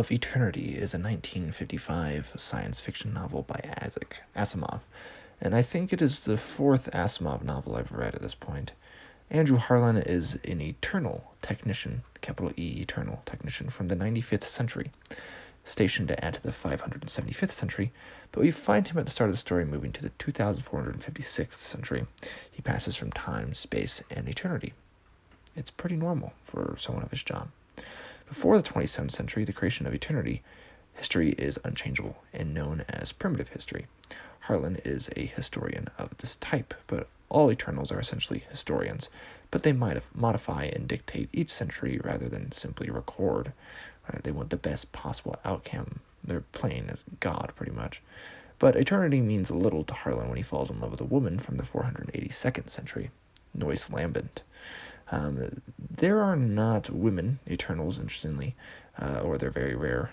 of Eternity is a 1955 science fiction novel by Isaac Asimov, and I think it is the fourth Asimov novel I've read at this point. Andrew Harlan is an eternal technician, capital E, eternal technician from the 95th century, stationed to add to the 575th century, but we find him at the start of the story moving to the 2456th century. He passes from time, space, and eternity. It's pretty normal for someone of his job. Before the 27th century, the creation of eternity, history is unchangeable and known as primitive history. Harlan is a historian of this type, but all Eternals are essentially historians, but they might modify and dictate each century rather than simply record. They want the best possible outcome. They're playing as God, pretty much. But eternity means little to Harlan when he falls in love with a woman from the 482nd century, Noyce Lambent. There are not women Eternals, interestingly, or they're very rare,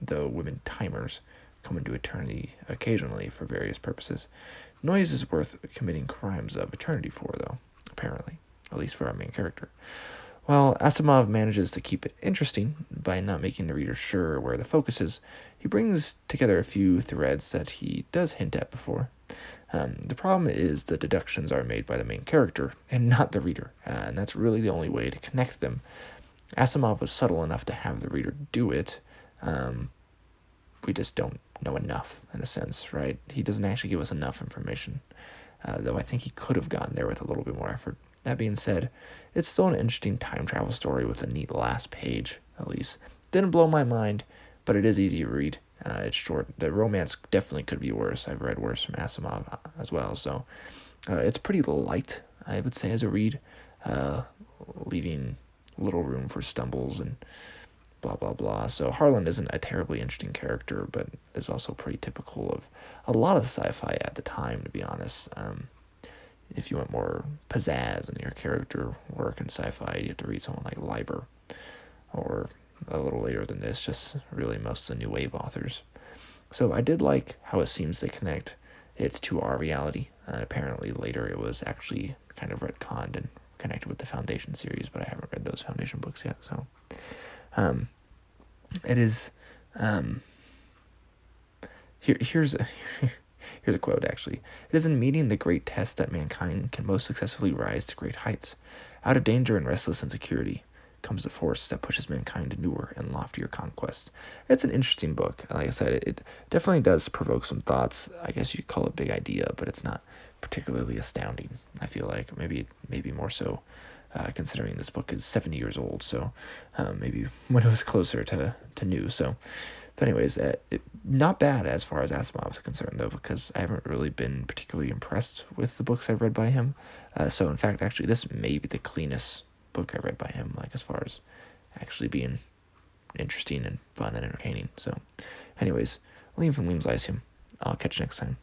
though women timers come into eternity occasionally for various purposes. Noyce is worth committing crimes of eternity for, though, apparently, at least for our main character. While Asimov manages to keep it interesting by not making the reader sure where the focus is, he brings together a few threads that he does hint at before. The problem is the deductions are made by the main character and not the reader, and that's really the only way to connect them. Asimov was subtle enough to have the reader do it. We just don't know enough, in a sense, right? He doesn't actually give us enough information, though I think he could have gotten there with a little bit more effort. That being said, it's still an interesting time travel story with a neat last page, at least. Didn't blow my mind, but it is easy to read. It's short. The romance definitely could be worse. I've read worse from Asimov as well, so it's pretty light, I would say, as a read, leaving little room for stumbles and blah, blah, blah. So Harlan isn't a terribly interesting character, but is also pretty typical of a lot of sci-fi at the time, to be honest. If you want more pizzazz in your character work in sci-fi, you have to read someone like Leiber, or a little later than this, just really most of the new wave authors. So I did like how it seems to connect it to our reality. Apparently later it was actually kind of retconned and connected with the Foundation series, but I haven't read those Foundation books yet. So it is here's a quote, actually. It is in meeting the great test that mankind can most successfully rise to great heights. Out of danger and restless insecurity comes the force that pushes mankind to newer and loftier conquests. It's an interesting book. Like I said, it definitely does provoke some thoughts. I guess you'd call it a big idea, but it's not particularly astounding. I feel like maybe more so, considering this book is 70 years old. So maybe when it was closer to new. So, but anyways, not bad as far as Asimov is concerned, though, because I haven't really been particularly impressed with the books I've read by him. So in fact, actually, this may be the cleanest book I read by him, like as far as actually being interesting and fun and entertaining. So anyways, Liam from Liam's Lyceum. I'll catch you next time.